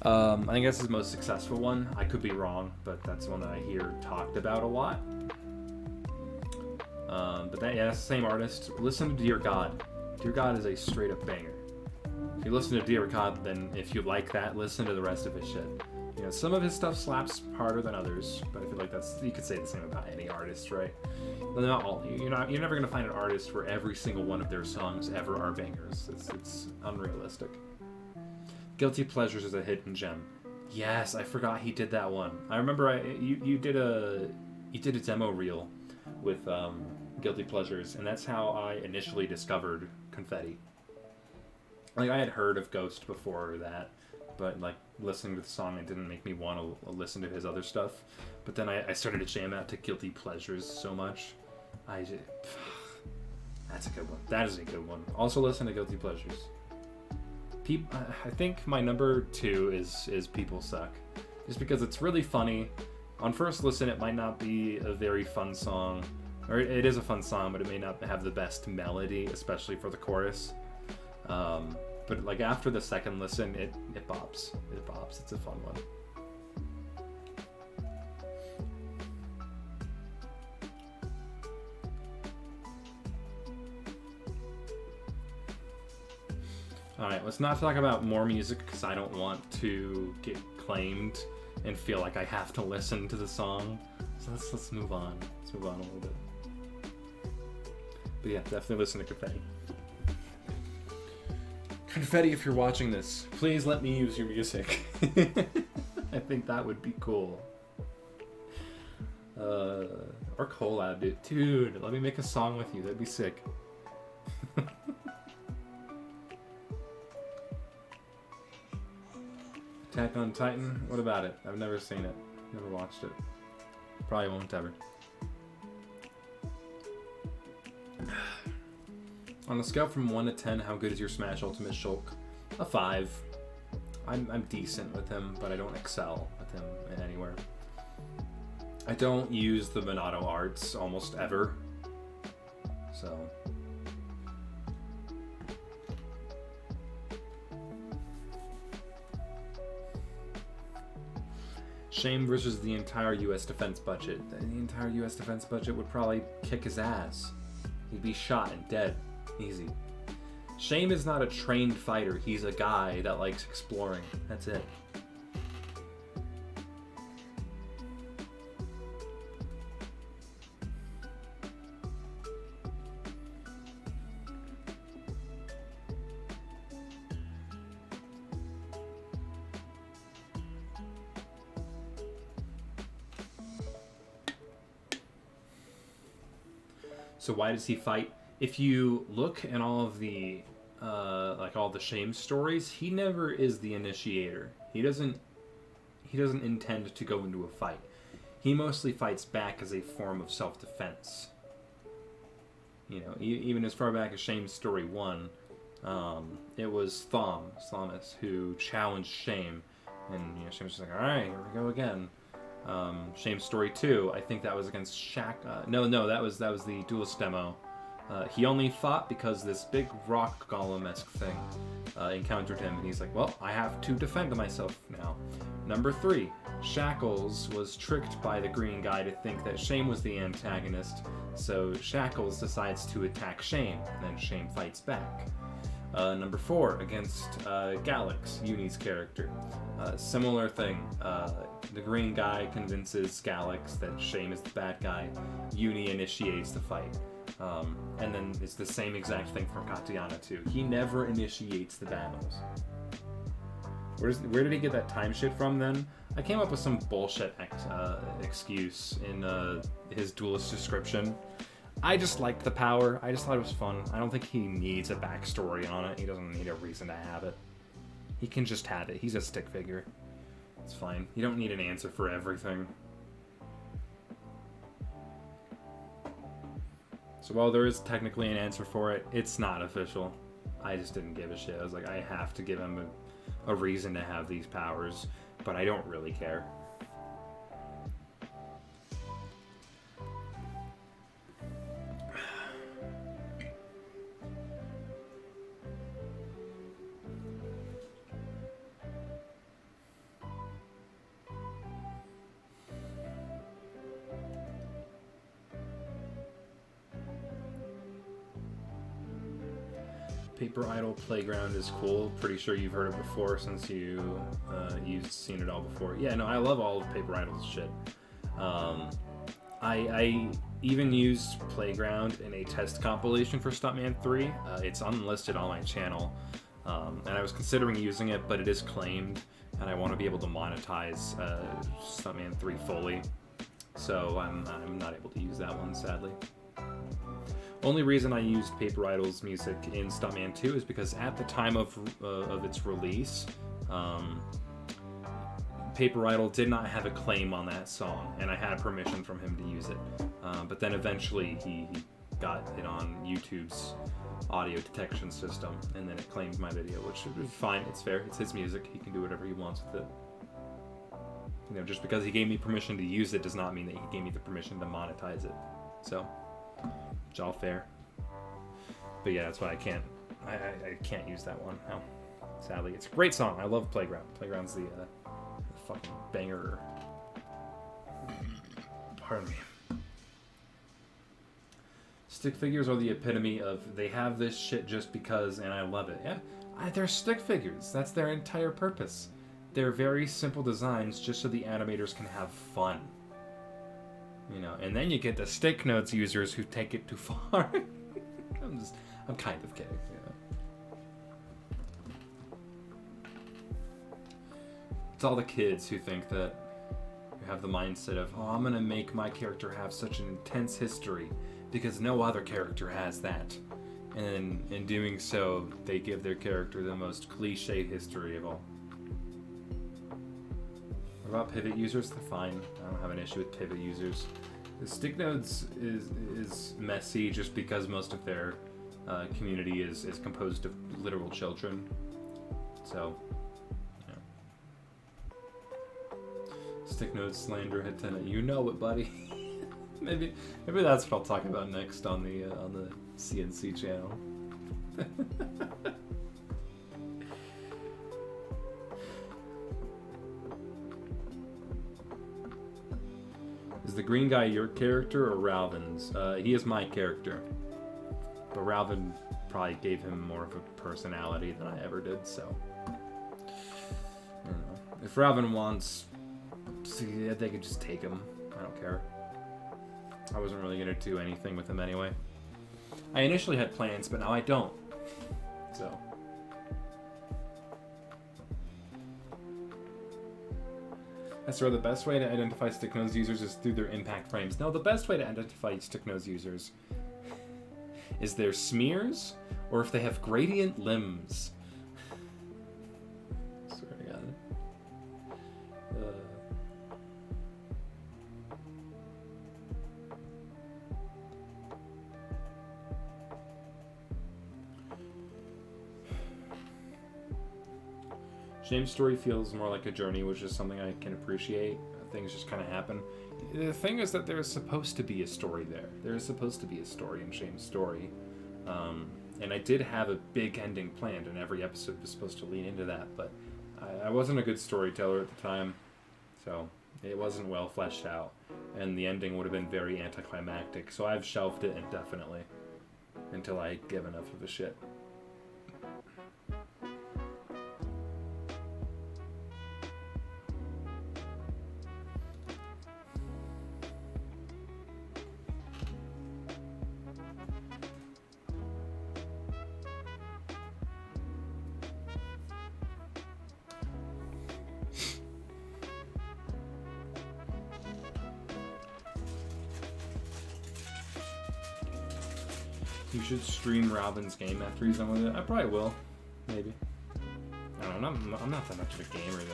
I think that's his most successful one. I could be wrong, but that's one that I hear talked about a lot. But that's the same artist. Listen to Dear God. Dear God is a straight up banger. If you listen to Dear God, then if you like that, listen to the rest of his shit. Some of his stuff slaps harder than others, but I feel like you could say the same about any artist, right? Well, not all. You're never gonna find an artist where every single one of their songs ever are bangers. It's unrealistic. Guilty Pleasures is a hidden gem. Yes, I forgot he did that one. I remember you did a demo reel with Guilty Pleasures, and that's how I initially discovered Confetti. Like, I had heard of Ghost before that, but like listening to the song, it didn't make me want to listen to his other stuff. But then I started to jam out to Guilty Pleasures so much. That's a good one. That is a good one. Also listen to Guilty Pleasures. I think my number 2 is People Suck. Just because it's really funny. On first listen, it might not be a very fun song. Or it is a fun song, but it may not have the best melody, especially for the chorus. But like after the second listen, it bops. It bops. It's a fun one. Alright, let's not talk about more music because I don't want to get claimed and feel like I have to listen to the song. So let's move on. Let's move on a little bit. But yeah, definitely listen to Confetti. Confetti, if you're watching this, please let me use your music. I think that would be cool. Or collab, dude. Let me make a song with you. That'd be sick. Attack on Titan? What about it? I've never seen it. Never watched it. Probably won't ever. On a scale from 1 to 10, how good is your Smash Ultimate Shulk? A 5. I'm decent with him, but I don't excel with him in anywhere. I don't use the Minato arts almost ever. So... Shame versus the entire US defense budget. The entire US defense budget would probably kick his ass. He'd be shot and dead. Easy. Shame is not a trained fighter. He's a guy that likes exploring. That's it. So why does he fight? If you look at all of the, all the Shame stories, he never is the initiator. He doesn't intend to go into a fight. He mostly fights back as a form of self-defense. Even as far back as Shame Story 1, it was Thomas, who challenged Shame. And, Shame was just like, alright, here we go again. Shame Story 2, I think that was against Shaq. No, that was the Duelist demo. He only fought because this big rock golem-esque thing encountered him, and he's like, well, I have to defend myself now. Number 3, Shackles was tricked by the green guy to think that Shame was the antagonist, so Shackles decides to attack Shame, and then Shame fights back. Number 4, against Galax, Uni's character. Similar thing. The green guy convinces Galax that Shame is the bad guy. Uni initiates the fight. And then it's the same exact thing from Katayana too. He never initiates the battles. Where did he get that time shit from then? I came up with some bullshit excuse in his Duelist description. I just liked the power. I just thought it was fun. I don't think he needs a backstory on it. He doesn't need a reason to have it. He can just have it. He's a stick figure. It's fine. You don't need an answer for everything. So while there is technically an answer for it, it's not official. I just didn't give a shit. I was like, I have to give him a reason to have these powers, but I don't really care. Paper Idol Playground is cool. Pretty sure you've heard it before since you've seen it all before. Yeah, no, I love all of Paper Idol's shit. I even used Playground in a test compilation for Stuntman 3. It's unlisted on my channel, and I was considering using it, but it is claimed, and I want to be able to monetize Stuntman 3 fully. So I'm not able to use that one, sadly. Only reason I used Paper Idol's music in Stuntman 2 is because at the time of its release, Paper Idol did not have a claim on that song, and I had permission from him to use it. But then eventually he got it on YouTube's audio detection system, and then it claimed my video, which is fine. It's fair. It's his music. He can do whatever he wants with it. You know, just because he gave me permission to use it does not mean that he gave me the permission to monetize it. So, it's all fair. But yeah, that's why I can't use that one. No, sadly, it's a great song. I love Playground. Playground's the fucking banger. Pardon me. Stick figures are the epitome of they have this shit just because, and I love it. Yeah, they're stick figures. That's their entire purpose. They're very simple designs just so the animators can have fun. You know, and then you get the stick notes users who take it too far. I'm kind of kidding. Yeah. It's all the kids who think that you have the mindset of, oh, I'm gonna make my character have such an intense history because no other character has that. And in doing so, they give their character the most cliche history of all. What about pivot users? They're fine. I don't have an issue with pivot users. The stick nodes is messy just because most of their community is composed of literal children. So, yeah. Stick nodes slander Hatena. You know it, buddy. maybe that's what I'll talk about next on the CNC channel. Is the green guy your character or Ralvin's? He is my character. But Ralvin probably gave him more of a personality than I ever did, so. I don't know. If Ralvin wants, they could just take him. I don't care. I wasn't really going to do anything with him anyway. I initially had plans, but now I don't. So. That's where the best way to identify stick nose users is through their impact frames. No, the best way to identify stick nose users is their smears or if they have gradient limbs. Swear to God. James' story feels more like a journey, which is something I can appreciate. Things just kind of happen. The thing is that there's supposed to be a story there. There's supposed to be a story in Shame's story. And I did have a big ending planned, and every episode was supposed to lean into that, but I wasn't a good storyteller at the time, so it wasn't well fleshed out, and the ending would have been very anticlimactic, so I've shelved it indefinitely until I give enough of a shit. You should stream Robin's game after he's done with it. I probably will. Maybe. I don't I'm not that much of a gamer though.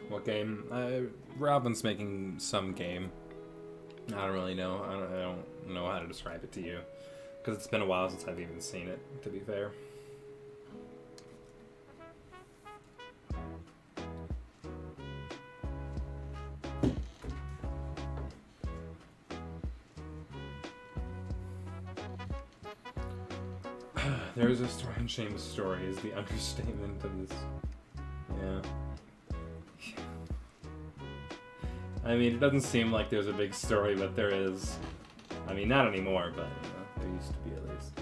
What game? Robin's making some game. I don't really know. I don't know how to describe it to you. Because it's been a while since I've even seen it, to be fair. There's a story in Seamus' story is the understatement of this. Yeah. I mean, it doesn't seem like there's a big story, but there is. I mean, not anymore, but there used to be at least.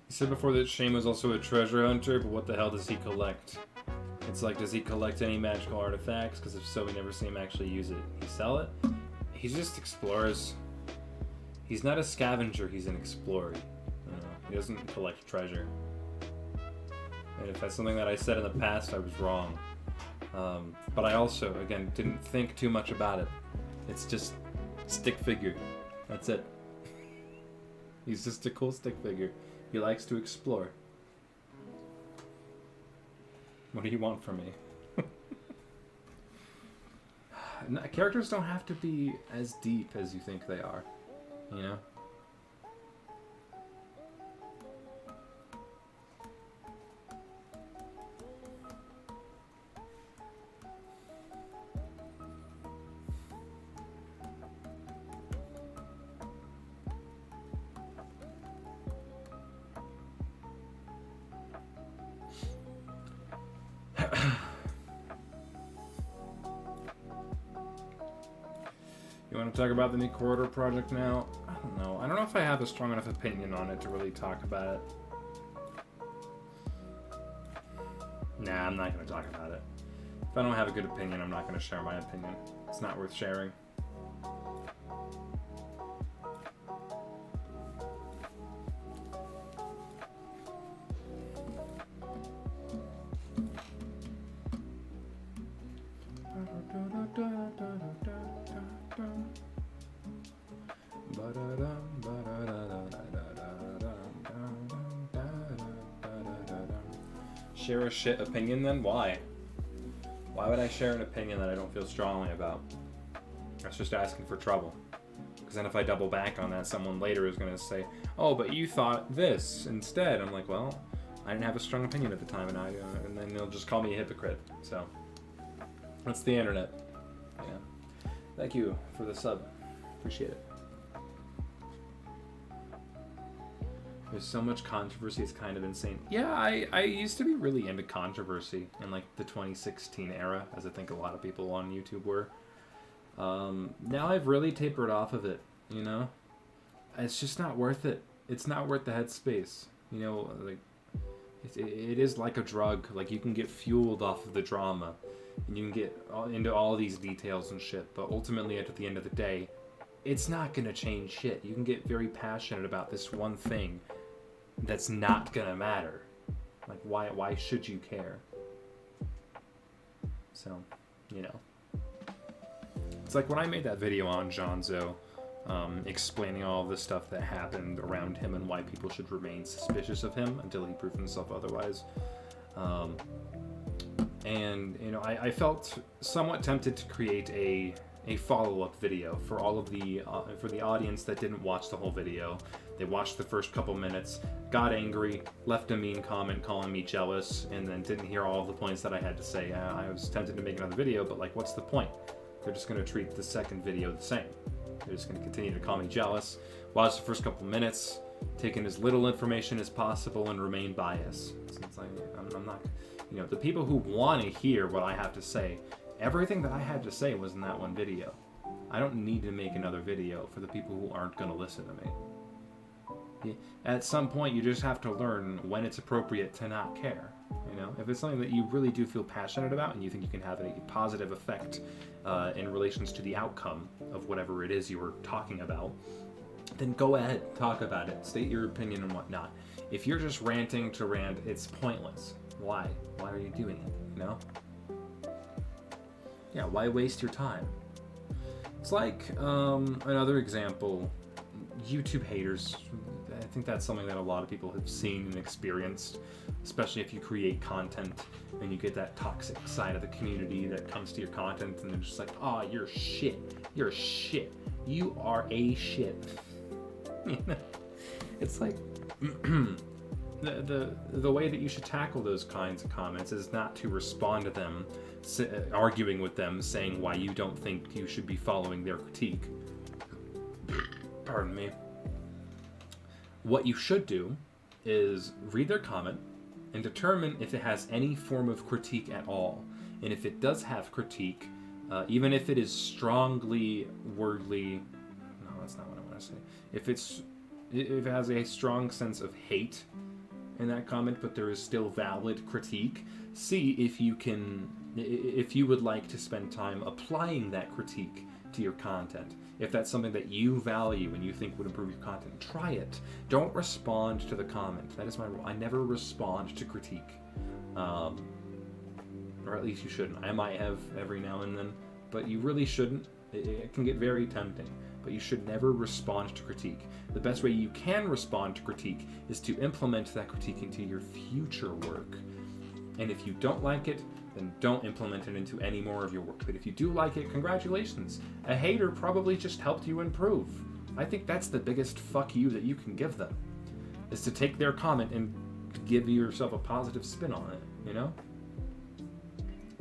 He said before that Shane was also a treasure hunter, but what the hell does he collect? It's like, does he collect any magical artifacts? Because if so, we never see him actually use it. He sell it? He just explores. He's not a scavenger, he's an explorer. You know, he doesn't collect treasure. And if that's something that I said in the past, I was wrong. But I also, again, didn't think too much about it. It's just stick figure. That's it. He's just a cool stick figure. He likes to explore. What do you want from me? Characters don't have to be as deep as you think they are. You know? You want to talk about the new corridor project now? I don't know. I don't know if I have a strong enough opinion on it to really talk about it. Nah, I'm not going to talk about it. If I don't have a good opinion, I'm not going to share my opinion. It's not worth sharing. Share a shit opinion then? Why? Why would I share an opinion that I don't feel strongly about? That's just asking for trouble. Because then if I double back on that, someone later is going to say, oh, but you thought this instead. I'm like, well, I didn't have a strong opinion at the time, and then they'll just call me a hypocrite. So, that's the internet. Yeah. Thank you for the sub. Appreciate it. There's so much controversy, it's kind of insane. Yeah, I used to be really into controversy in like the 2016 era, as I think a lot of people on YouTube were. Now I've really tapered off of it, you know? It's just not worth it. It's not worth the headspace. You know, like, it is like a drug. Like, you can get fueled off of the drama, and you can get into all these details and shit, but ultimately at the end of the day, it's not gonna change shit. You can get very passionate about this one thing that's not gonna matter. Like, why should you care? So, you know. It's like when I made that video on Jonzo, explaining all of the stuff that happened around him and why people should remain suspicious of him until he proved himself otherwise. And, you know, I felt somewhat tempted to create a follow-up video for all of for the audience that didn't watch the whole video. They watched the first couple minutes, got angry, left a mean comment calling me jealous, and then didn't hear all of the points that I had to say. I was tempted to make another video, but like, what's the point? They're just going to treat the second video the same. They're just going to continue to call me jealous, watch the first couple minutes, take in as little information as possible, and remain biased. So it's like, I'm not, you know, the people who want to hear what I have to say, everything that I had to say was in that one video. I don't need to make another video for the people who aren't going to listen to me. At some point, you just have to learn when it's appropriate to not care. You know, if it's something that you really do feel passionate about and you think you can have a positive effect in relations to the outcome of whatever it is you were talking about, then go ahead, talk about it, state your opinion and whatnot. If you're just ranting to rant, it's pointless. Why? Why are you doing it? You know? Yeah, why waste your time? It's like another example, YouTube haters. I think that's something that a lot of people have seen and experienced, especially if you create content and you get that toxic side of the community that comes to your content and they're just like, oh, you're shit. You're shit. You are a shit. It's like the way that you should tackle those kinds of comments is not to respond to them, arguing with them, saying why you don't think you should be following their critique. Pardon me. What you should do is read their comment and determine if it has any form of critique at all. And if it does have critique, even if it is strongly wordly, no, that's not what I want to say. If it has a strong sense of hate in that comment, but there is still valid critique, see if you would like to spend time applying that critique to your content. If that's something that you value and you think would improve your content, try it. Don't respond to the comment. That is my rule. I never respond to critique. Or at least you shouldn't. I might have every now and then, but you really shouldn't. It can get very tempting, but you should never respond to critique. The best way you can respond to critique is to implement that critique into your future work. And if you don't like it, then don't implement it into any more of your work. But if you do like it, congratulations. A hater probably just helped you improve. I think that's the biggest fuck you that you can give them, is to take their comment and give yourself a positive spin on it, you know?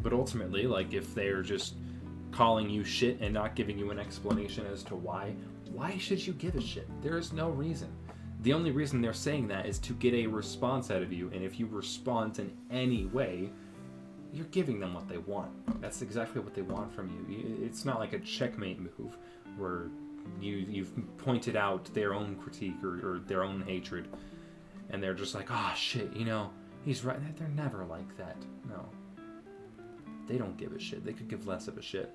But ultimately, like, if they're just calling you shit and not giving you an explanation as to why should you give a shit? There is no reason. The only reason they're saying that is to get a response out of you, and if you respond in any way, you're giving them what they want. That's exactly what they want from you. It's not like a checkmate move where you've pointed out their own critique or their own hatred, and they're just like, oh shit, you know, he's right. They're never like that. No. They don't give a shit. They could give less of a shit.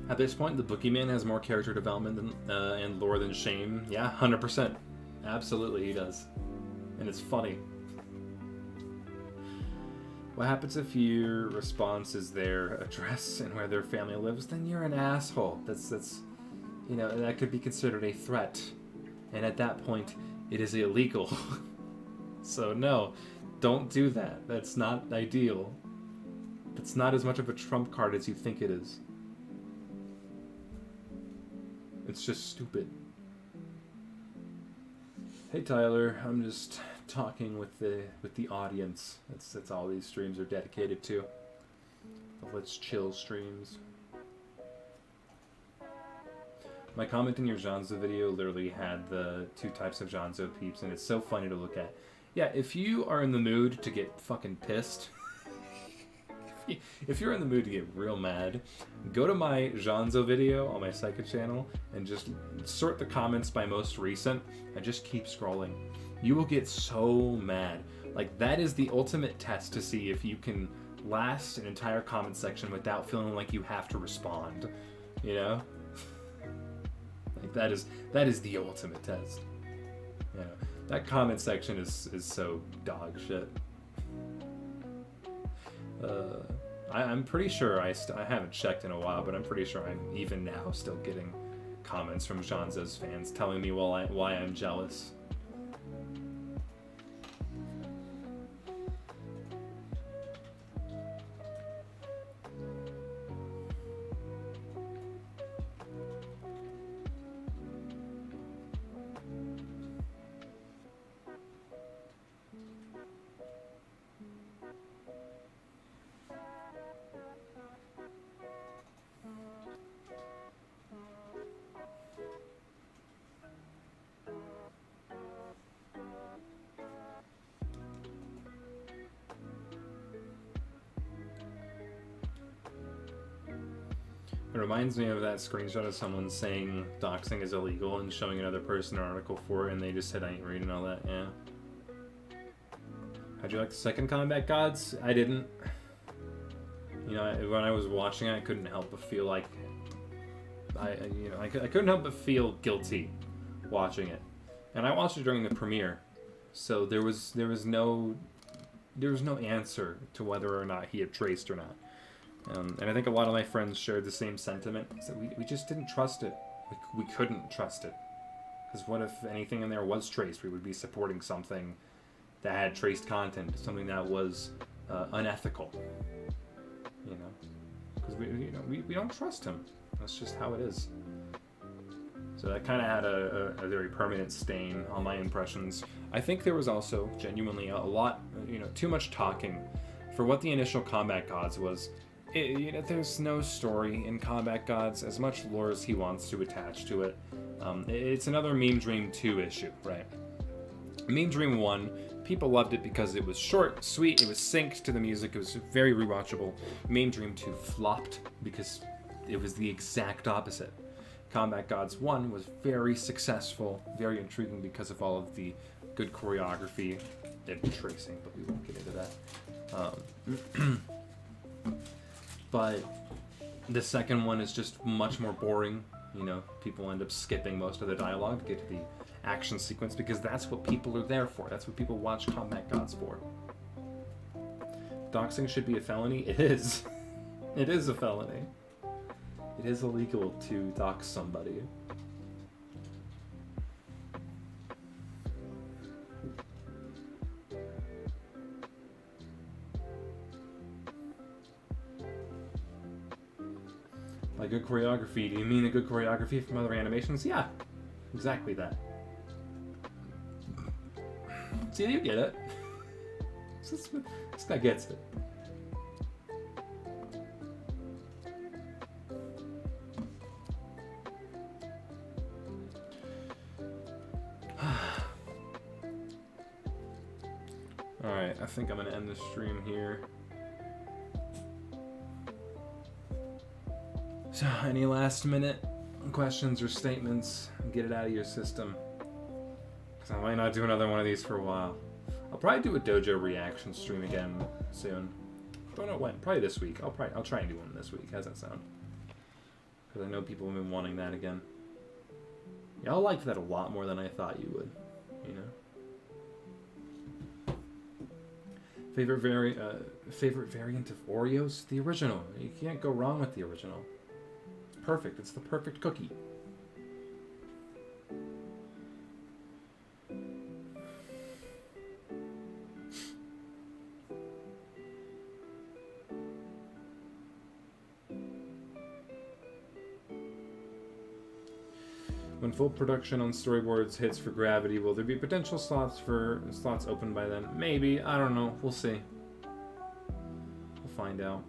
At this point, the Boogeyman has more character development and lore than Shame. Yeah, 100%. Absolutely, he does. And it's funny. What happens if your response is their address and where their family lives? Then you're an asshole. That's you know, that could be considered a threat. And at that point, it is illegal. So no, don't do that. That's not ideal. That's not as much of a trump card as you think it is. It's just stupid. Hey Tyler, I'm just talking with the audience. That's all these streams are dedicated to. The Let's Chill streams. My comment in your Jonzo video literally had the two types of Jonzo peeps, and it's so funny to look at. Yeah, if you are in the mood to get fucking pissed, if you're in the mood to get real mad, go to my Jonzo video on my Psycho channel and just sort the comments by most recent and just keep scrolling. You will get so mad. Like, that is the ultimate test to see if you can last an entire comment section without feeling like you have to respond. You know? Like, that is the ultimate test. You know? That comment section is so dog shit. I'm pretty sure I haven't checked in a while, but I'm pretty sure I'm even now still getting comments from Jonzo's fans telling me why I'm jealous. It reminds me of that screenshot of someone saying doxing is illegal and showing another person an article for it, and they just said, I ain't reading all that, yeah. How'd you like the second Combat Gods? I didn't. You know, when I was watching it, I couldn't help but feel like... I couldn't help but feel guilty watching it. And I watched it during the premiere, so there was no answer to whether or not he had traced or not. And I think a lot of my friends shared the same sentiment. So we just didn't trust it. We couldn't trust it. Because what if anything in there was traced? We would be supporting something that had traced content, something that was unethical. You know, because we don't trust him. That's just how it is. So that kind of had a very permanent stain on my impressions. I think there was also genuinely a lot, too much talking for what the initial Combat Gods was. There's no story in Combat Gods, as much lore as he wants to attach to it. It's another Meme Dream 2 issue, right? Meme Dream 1, people loved it because it was short, sweet, it was synced to the music, it was very rewatchable. Meme Dream 2 flopped because it was the exact opposite. Combat Gods 1 was very successful, very intriguing because of all of the good choreography and tracing, but we won't get into that. But the second one is just much more boring. People end up skipping most of the dialogue to get to the action sequence because that's what people are there for. That's what people watch Combat Gods for. Doxing should be a felony? It is. It is a felony. It is illegal to dox somebody. By good choreography, do you mean a good choreography from other animations? Yeah, exactly that. See, you get it. This guy gets it. Alright, I think I'm going to end the stream here. So, any last minute questions or statements? Get it out of your system. Because I might not do another one of these for a while. I'll probably do a dojo reaction stream again soon. Don't know when. Probably this week. I'll try and do one this week. How's that sound? Because I know people have been wanting that again. Y'all liked that a lot more than I thought you would. Favorite variant of Oreos? The original. You can't go wrong with the original. It's perfect. It's the perfect cookie. When full production on storyboards hits for Gravity, will there be potential slots open by then? Maybe. I don't know. We'll see. We'll find out.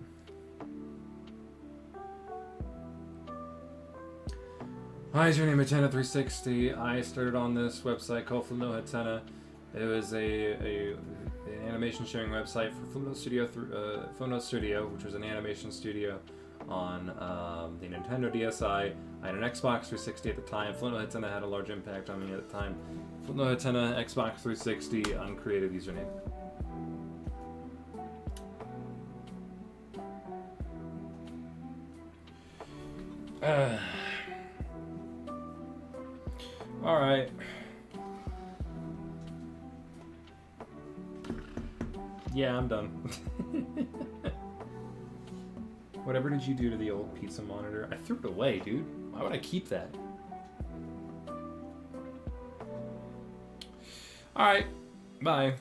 Hi, is your name Hatena360? I started on this website called Fluno Hatena. It was an animation sharing website for Fluno Studio, which was an animation studio on the Nintendo DSi. I had an Xbox 360 at the time. Fluno Hatena had a large impact on me at the time. Fluno Hatena, Xbox 360, uncreative username. Alright. Yeah, I'm done. Whatever did you do to the old pizza monitor? I threw it away, dude. Why would I keep that? Alright. Bye.